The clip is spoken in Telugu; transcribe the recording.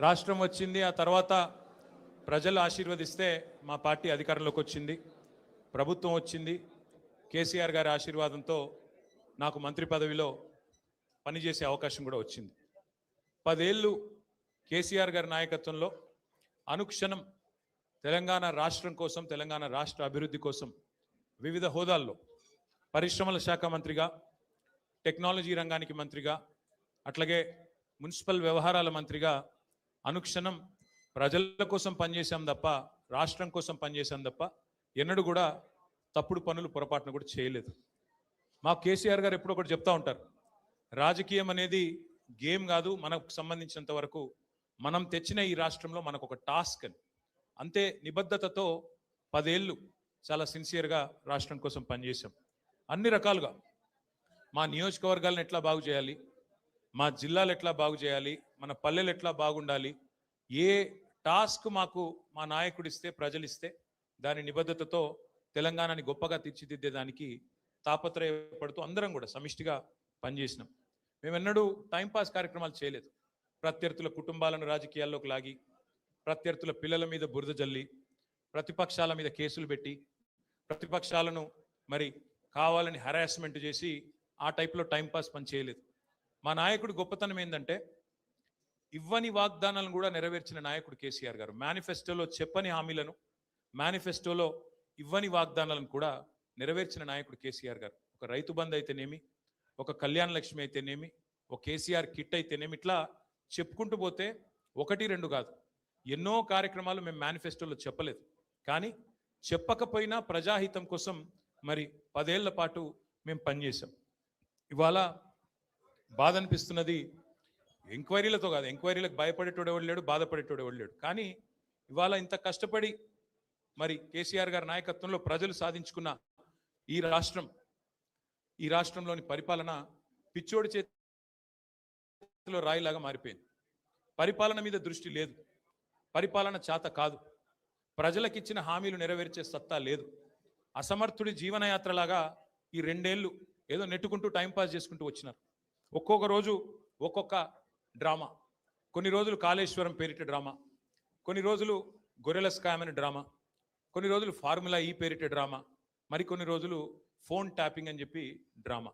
రాష్ట్రం వచ్చింది, ఆ తర్వాత ప్రజలు ఆశీర్వదిస్తే మా పార్టీ అధికారంలోకి వచ్చింది, ప్రభుత్వం వచ్చింది. కేసీఆర్ గారి ఆశీర్వాదంతో నాకు మంత్రి పదవిలో పనిచేసే అవకాశం కూడా వచ్చింది. 10 ఏళ్ళు కేసీఆర్ గారి నాయకత్వంలో అనుక్షణం తెలంగాణ రాష్ట్రం కోసం, తెలంగాణ రాష్ట్ర అభివృద్ధి కోసం వివిధ హోదాల్లో పరిశ్రమల శాఖ మంత్రిగా, టెక్నాలజీ రంగానికి మంత్రిగా, అట్లాగే మున్సిపల్ వ్యవహారాల మంత్రిగా అనుక్షణం ప్రజల కోసం పనిచేశాం తప్ప, రాష్ట్రం కోసం పనిచేశాం తప్ప ఎన్నడూ కూడా తప్పుడు పనులు పొరపాటును కూడా చేయలేదు. మా కేసీఆర్ గారు ఎప్పుడు ఒకటి చెప్తా ఉంటారు, రాజకీయం అనేది గేమ్ కాదు, మనకు సంబంధించినంత వరకు మనం తెచ్చిన ఈ రాష్ట్రంలో మనకు ఒక టాస్క్ అని. అంతే నిబద్ధతతో 10 ఏళ్ళు చాలా సిన్సియర్గా రాష్ట్రం కోసం పనిచేశాం. అన్ని రకాలుగా మా నియోజకవర్గాలను ఎట్లా బాగు చేయాలి, మా జిల్లాలు ఎట్లా బాగు చేయాలి, మన పల్లెలు ఎట్లా బాగుండాలి, ఏ టాస్క్ మాకు మా నాయకుడిస్తే, ప్రజలిస్తే దాని నిబద్ధతతో తెలంగాణని గొప్పగా తీర్చిదిద్దేదానికి తాపత్రయపడుతూ అందరం కూడా సమిష్టిగా పనిచేసినాం. మేమెన్నడూ టైంపాస్ కార్యక్రమాలు చేయలేదు. ప్రత్యర్థుల కుటుంబాలను రాజకీయాల్లోకి లాగి, ప్రత్యర్థుల పిల్లల మీద బురద జల్లి, ప్రతిపక్షాల మీద కేసులు పెట్టి, ప్రతిపక్షాలను మరి కావాలని హరాస్మెంట్ చేసి ఆ టైప్లో టైంపాస్ పని చేయలేదు. మా నాయకుడు గొప్పతనం ఏంటంటే ఇవ్వని వాగ్దానాలను కూడా నెరవేర్చిన నాయకుడు కేసీఆర్ గారు. మేనిఫెస్టోలో చెప్పని హామీలను, మేనిఫెస్టోలో ఇవ్వని వాగ్దానాలను కూడా నెరవేర్చిన నాయకుడు కేసీఆర్ గారు. ఒక రైతు బంధు అయితేనేమి, ఒక కళ్యాణ లక్ష్మి అయితేనేమి, ఒక కేసీఆర్ కిట్ అయితేనేమి, ఇట్లా చెప్పుకుంటూ పోతే 1-2 కాదు, ఎన్నో కార్యక్రమాలు మేము మేనిఫెస్టోలో చెప్పలేదు. కానీ చెప్పకపోయినా ప్రజాహితం కోసం మరి 10 ఏళ్ల పాటు మేము పనిచేసాం. ఇవాళ బాధ అనిపిస్తున్నది, ఎంక్వైరీలతో కాదు, ఎంక్వైరీలకు భయపడేటోడు ఎవడు లేడు, బాధపడేటోడు ఎవడు లేడు. కానీ ఇవాళ ఇంత కష్టపడి మరి కేసీఆర్ గారి నాయకత్వంలో ప్రజలు సాధించుకున్న ఈ రాష్ట్రంలోని పరిపాలన పిచ్చోడి చేతిలో రాయిలాగా మారిపోయింది. పరిపాలన మీద దృష్టి లేదు, పరిపాలన చేత కాదు, ప్రజలకిచ్చిన హామీలు నెరవేర్చే సత్తా లేదు. అసమర్థుడి జీవనయాత్రలాగా ఈ 2 ఏళ్ళు ఏదో నెట్టుకుంటూ టైంపాస్ చేసుకుంటూ వచ్చినారు. ఒక్కొక్క రోజు ఒక్కొక్క డ్రామా. కొన్ని రోజులు కాళేశ్వరం పేరిట డ్రామా, కొన్ని రోజులు గొర్రెల స్కామ్ అనే డ్రామా, కొన్ని రోజులు ఫార్ములా ఈ పేరిట డ్రామా, మరికొన్ని రోజులు ఫోన్ ట్యాపింగ్ అని చెప్పి డ్రామా.